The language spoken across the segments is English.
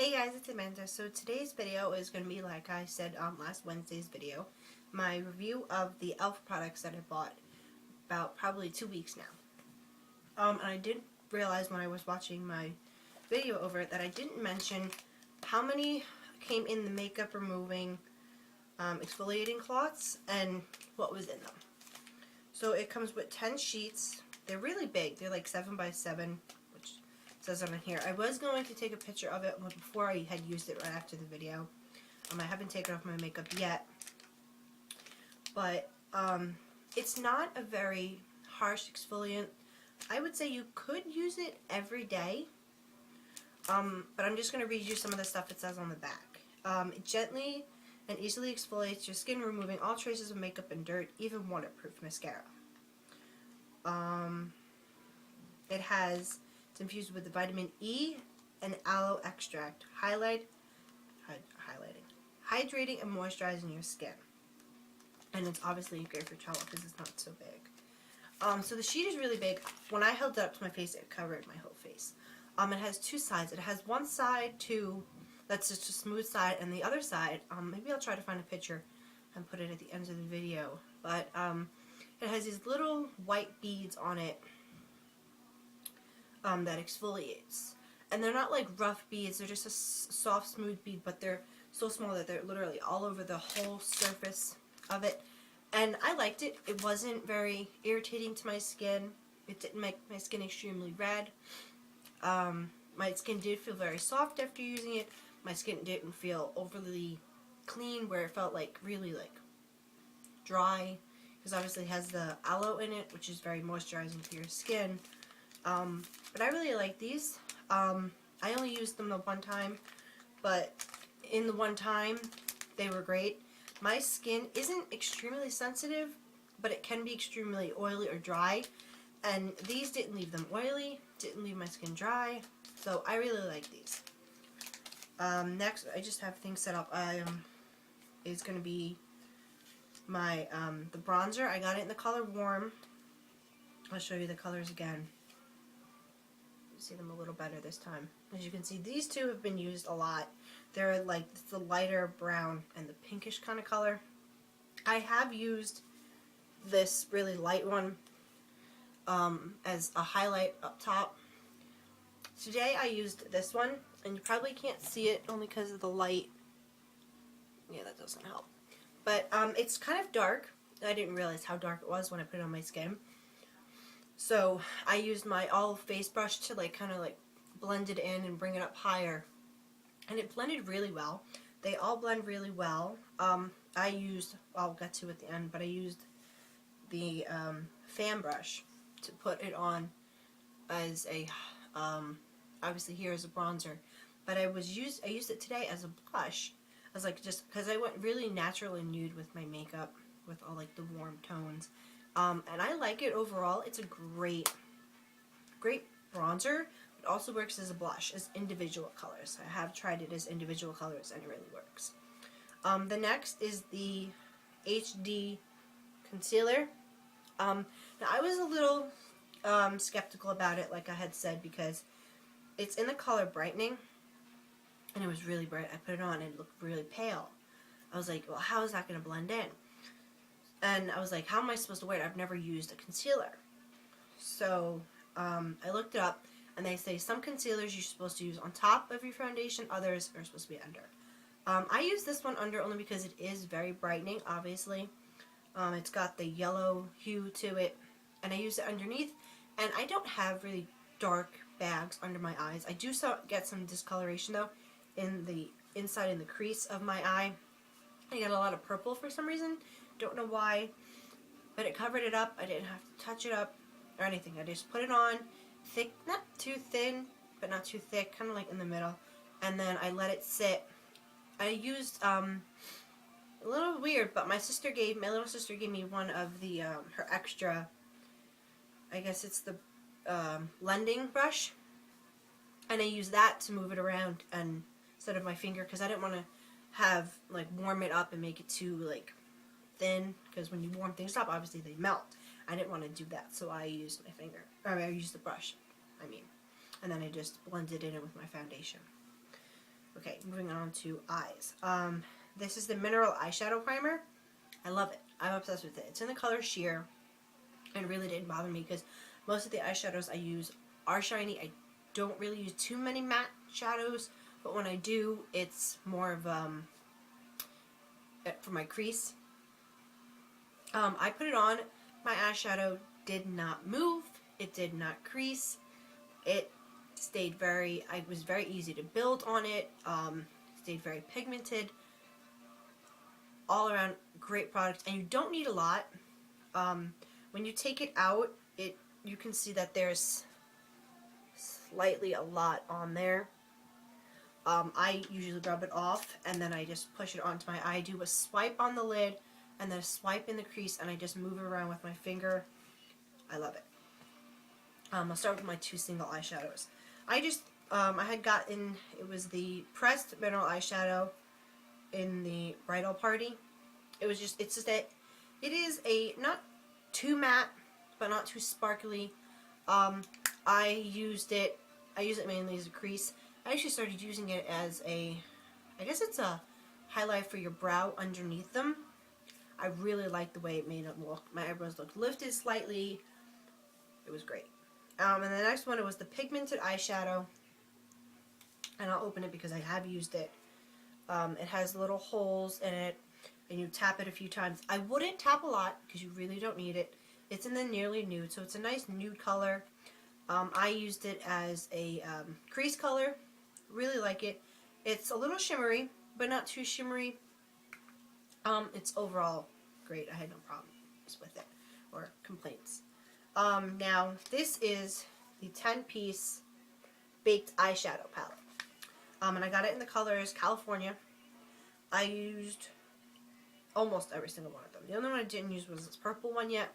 Hey guys, it's Amanda. So today's video is going to be, like I said last Wednesday's video, my review of the E.L.F products that I bought about probably 2 weeks now. And I did realize when I was watching my video over it that I didn't mention how many came in the makeup removing exfoliating cloths and what was in them. So it comes with 10 sheets. They're really big. They're like 7 by 7, which says on here. I was going to take a picture of it before I had used it right after the video. I haven't taken off my makeup yet, but it's not a very harsh exfoliant. I would say you could use it every day, but I'm just going to read you some of the stuff it says on the back. It gently and easily exfoliates your skin, removing all traces of makeup and dirt, even waterproof mascara. It's infused with the vitamin E and aloe extract, hydrating and moisturizing your skin. And it's obviously great for travel because it's not so big. So the sheet is really big. When I held it up to my face, it covered my whole face. It has two sides. It has one side that's just a smooth side, and the other side, maybe I'll try to find a picture and put it at the end of the video. But it has these little white beads on it that exfoliates. And they're not like rough beads, they're just a soft, smooth bead, but they're so small that they're literally all over the whole surface of it. And I liked it. It wasn't very irritating to my skin. It didn't make my skin extremely red. My skin did feel very soft after using it. My skin didn't feel overly clean where it felt like really like dry, because obviously it has the aloe in it, which is very moisturizing to your skin. But I really like these. I only used them the one time, but in the one time they were great. My skin isn't extremely sensitive, but it can be extremely oily or dry, and these didn't leave them oily, didn't leave my skin dry, so I really like these. Next, I just have things set up. Is going to be my the bronzer. I got it in the color Warm. I'll show you the colors again. You see them a little better this time. As you can see, these two have been used a lot. They're like the lighter brown and the pinkish kind of color. I have used this really light one as a highlight up top. Today I used this one, and you probably can't see it only because of the light. Yeah, that doesn't help. But it's kind of dark. I didn't realize how dark it was when I put it on my skin. So I used my all face brush to kind of blend it in and bring it up higher. And it blended really well. They all blend really well. I'll get to it at the end, but I used the fan brush to put it on as a, obviously here as a bronzer. But I used it today as a blush. I was just because I went really natural and nude with my makeup, with all the warm tones. And I like it overall. It's a great bronzer. It also works as a blush, as individual colors. I have tried it as individual colors, and it really works. The next is the HD concealer. Now I was a little skeptical about it, like I had said, because it's in the color Brightening, and it was really bright. I put it on and it looked really pale. I was like, well, how is that going to blend in? And I was like, how am I supposed to wear it? I've never used a concealer. So I looked it up, and they say some concealers you're supposed to use on top of your foundation, others are supposed to be under. I use this one under only because it is very brightening, obviously. It's got the yellow hue to it, and I use it underneath, and I don't have really dark bags under my eyes. I do get some discoloration, though, in the inside in the crease of my eye. I get a lot of purple for some reason. Don't know why, but it covered it up. I didn't have to touch it up or anything. I just put it on thick, not too thin, but not too thick, kind of like in the middle, and then I let it sit. I used a little weird, but my little sister gave me one of the her extra, I guess it's the blending brush, and I used that to move it around and instead of my finger, because I didn't want to have warm it up and make it too thin, because when you warm things up, obviously they melt. I didn't want to do that, so I used my finger, or I used the brush, and then I just blended it in with my foundation. Okay, moving on to eyes. This is the Mineral Eyeshadow Primer. I love it. I'm obsessed with it. It's in the color Sheer. It really didn't bother me because most of the eyeshadows I use are shiny. I don't really use too many matte shadows, but when I do, it's more of for my crease. I put it on. My eyeshadow did not move. It did not crease. It stayed it was very easy to build on it. Stayed very pigmented. All around great product, and you don't need a lot. When you take it out, you can see that there's slightly a lot on there. I usually rub it off and then I just push it onto my eye. I do a swipe on the lid and then a swipe in the crease, and I just move it around with my finger. I love it. I'll start with my 2 single eyeshadows. I had gotten, it was the pressed mineral eyeshadow in the bridal party. It's just that it is not too matte, but not too sparkly. I use it mainly as a crease. I actually started using it as I guess it's a highlight for your brow underneath them. I really liked the way it made them look. My eyebrows looked lifted slightly. It was great. And the next one, it was the pigmented eyeshadow. And I'll open it because I have used it. It has little holes in it, and you tap it a few times. I wouldn't tap a lot because you really don't need it. It's in the Nearly Nude, so it's a nice nude color. I used it as a crease color. Really like it. It's a little shimmery, but not too shimmery. It's overall great. I had no problems with it or complaints. Now, this is the 10-piece baked eyeshadow palette. And I got it in the colors California. I used almost every single one of them. The only one I didn't use was this purple one yet.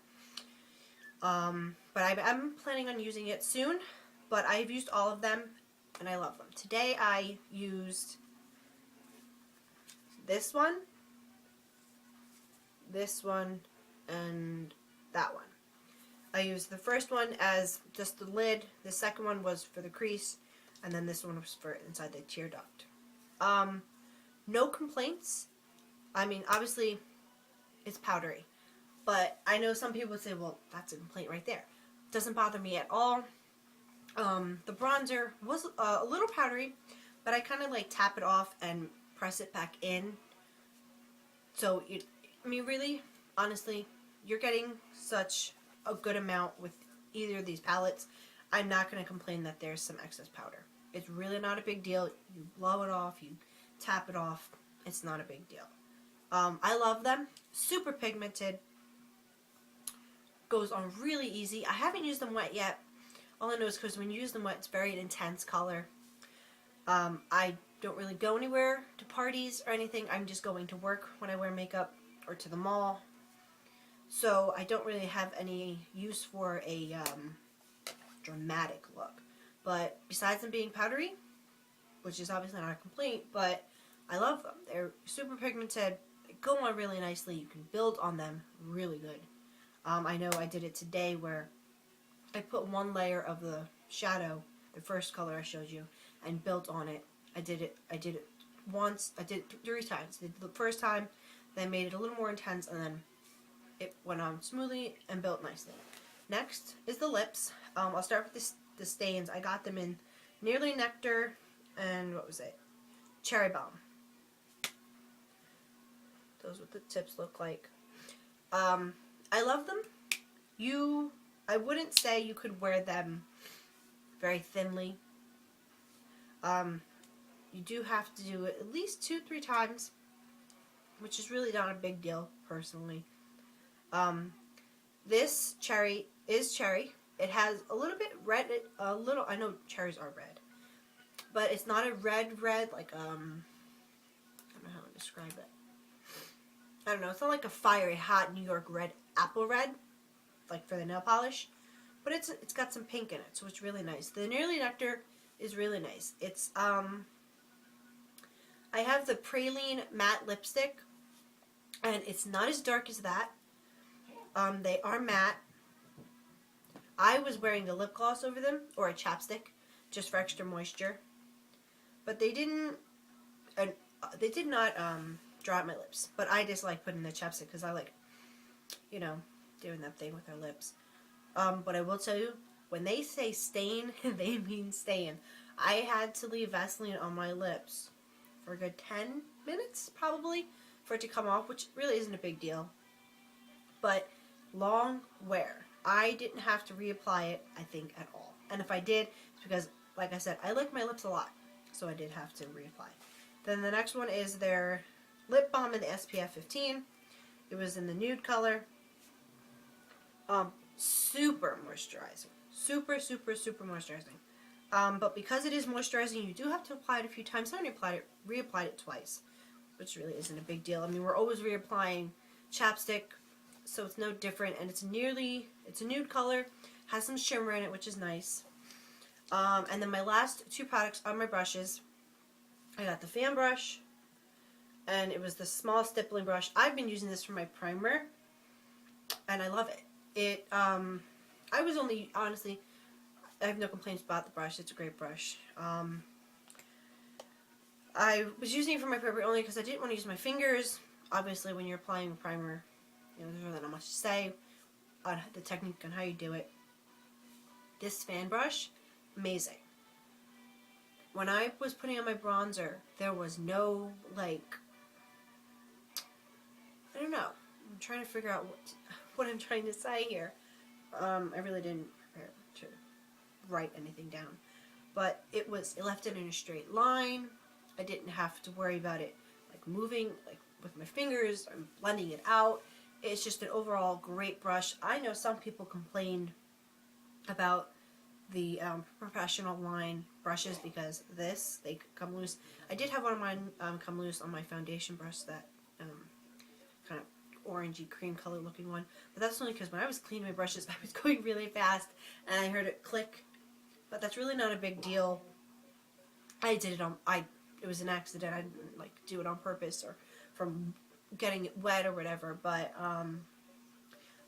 But I'm planning on using it soon. But I've used all of them, and I love them. Today I used this one, and that one. I used the first one as just the lid. The second one was for the crease. And then this one was for inside the tear duct. No complaints. I mean, obviously, it's powdery. But I know some people would say, well, that's a complaint right there. Doesn't bother me at all. The bronzer was a little powdery, but I kind of like tap it off and press it back in. So, I mean, really, honestly, you're getting such a good amount with either of these palettes. I'm not going to complain that there's some excess powder. It's really not a big deal. You blow it off, you tap it off. It's not a big deal. I love them. Super pigmented. Goes on really easy. I haven't used them wet yet. All I know is because when you use them wet, it's very intense color. I don't really go anywhere to parties or anything. I'm just going to work when I wear makeup or to the mall. So I don't really have any use for a dramatic look. But besides them being powdery, which is obviously not a complaint, but I love them. They're super pigmented. They go on really nicely. You can build on them really good. I know I did it today where I put one layer of the shadow, the first color I showed you, and built on it. I did it once. I did it 3 times. I did the first time, then made it a little more intense, and then it went on smoothly and built nicely. Next is the lips. I'll start with the stains. I got them in Nearly Nectar and what was it? Cherry Bomb. Those are what the tips look like. I love them. I wouldn't say you could wear them very thinly. You do have to do it at least 2-3 times, which is really not a big deal, personally. This cherry is cherry. It has a little bit red, I know cherries are red, but it's not a red, like, I don't know how to describe it. I don't know, it's not like a fiery, hot New York red, apple red, like for the nail polish, but it's got some pink in it, so it's really nice. The Nearly Nectar is really nice. It's, I have the Praline matte lipstick, and it's not as dark as that. They are matte. I was wearing the lip gloss over them, or a chapstick, just for extra moisture. But they didn't and they did not dry out my lips. But I just like putting the chapstick because I like, you know, doing that thing with our lips. But I will tell you, when they say stain, they mean stain. I had to leave Vaseline on my lips for a good 10 minutes, probably, for it to come off, which really isn't a big deal. But long wear. I didn't have to reapply it, I think, at all. And if I did, it's because, like I said, I lick my lips a lot, so I did have to reapply. Then the next one is their lip balm in the SPF 15. It was in the nude color. Super moisturizing. Super, super, super moisturizing. But because it is moisturizing, you do have to apply it a few times. I only reapplied it twice, which really isn't a big deal. I mean, we're always reapplying chapstick, so it's no different. And it's a nude color, has some shimmer in it, which is nice. And then my last two products are my brushes. I got the fan brush, and it was the small stippling brush. I've been using this for my primer, and I love it. I was only, honestly, I have no complaints about the brush. It's a great brush. I was using it for my primer only because I didn't want to use my fingers. Obviously, when you're applying a primer, you know, there's really not much to say on the technique and how you do it. This fan brush, amazing. When I was putting on my bronzer, there was no, like, I don't know. I'm trying to figure out what I'm trying to say here. I really didn't prepare to write anything down. But it left it in a straight line. I didn't have to worry about it, like, moving, like, with my fingers. I'm blending it out. It's just an overall great brush. I know some people complained about the professional line brushes because they come loose. I did have one of mine come loose on my foundation brush, that kind of orangey cream color looking one. But that's only because when I was cleaning my brushes, I was going really fast and I heard it click. But that's really not a big deal. I did it on, it was an accident. I didn't, like, do it on purpose or from getting it wet or whatever. But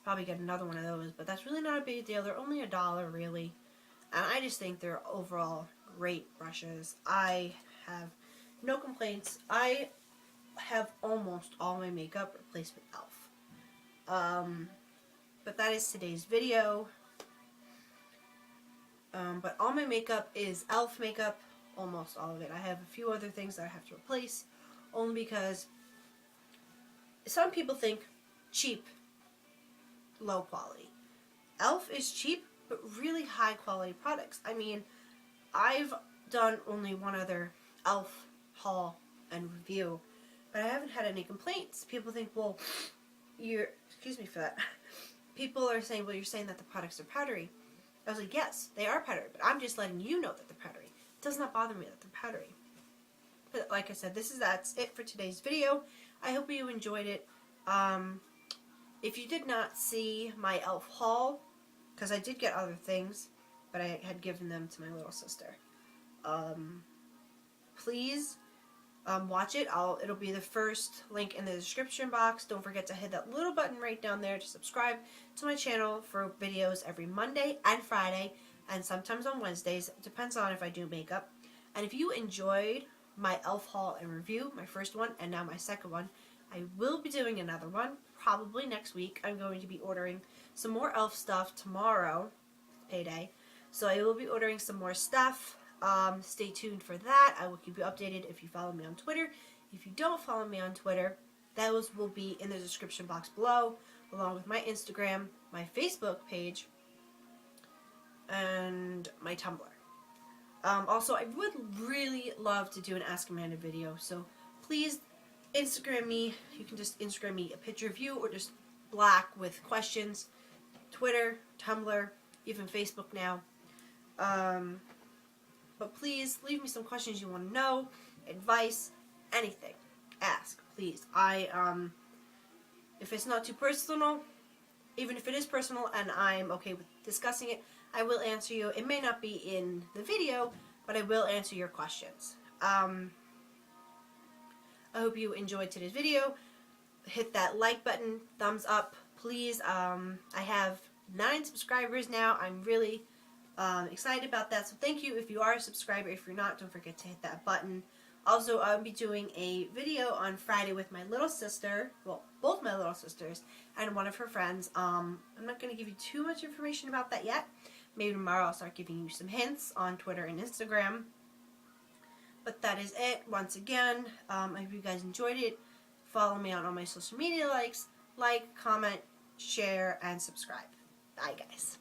probably get another one of those. But that's really not a big deal. They're only $1 really. And I just think they're overall great brushes. I have no complaints. I have almost all my makeup replaced with E.L.F. But that is today's video. But all my makeup is E.L.F. makeup. Almost all of it. I have a few other things that I have to replace. Only because some people think cheap, low quality. E.L.F. is cheap, but really high quality products. I mean, I've done only one other E.L.F. haul and review, but I haven't had any complaints. People think, well, excuse me for that. People are saying, well, you're saying that the products are powdery. I was like, yes, they are powdery, but I'm just letting you know that they're powdery. It does not bother me that they're powdery. But like I said, that's it for today's video. I hope you enjoyed it. If you did not see my E.L.F. haul, because I did get other things, but I had given them to my little sister. Please watch it. It'll be the first link in the description box. Don't forget to hit that little button right down there to subscribe to my channel for videos every Monday and Friday, and sometimes on Wednesdays. It depends on if I do makeup. And if you enjoyed my E.L.F. haul and review, my first one and now my second one, I will be doing another one probably next week. I'm going to be ordering some more E.L.F. stuff tomorrow, payday. So I will be ordering some more stuff. Stay tuned for that. I will keep you updated if you follow me on Twitter. If you don't follow me on Twitter, those will be in the description box below, along with my Instagram, my Facebook page, and my Tumblr. Also, I would really love to do an Ask Amanda video, so please Instagram me. You can just Instagram me a picture of you or just black with questions. Twitter, Tumblr, even Facebook now. But please leave me some questions you want to know, advice, anything. Ask, please. If it's not too personal, even if it is personal and I'm okay with discussing it, I will answer you. It may not be in the video, but I will answer your questions. I hope you enjoyed today's video. Hit that like button, thumbs up, please. I have 9 subscribers now. I'm really excited about that. So thank you if you are a subscriber. If you're not, don't forget to hit that button. Also, I'll be doing a video on Friday with my little sister, well, both my little sisters, and one of her friends. I'm not going to give you too much information about that yet. Maybe tomorrow I'll start giving you some hints on Twitter and Instagram. But that is it. Once again, I hope you guys enjoyed it. Follow me on all my social media like, comment, share, and subscribe. Bye, guys.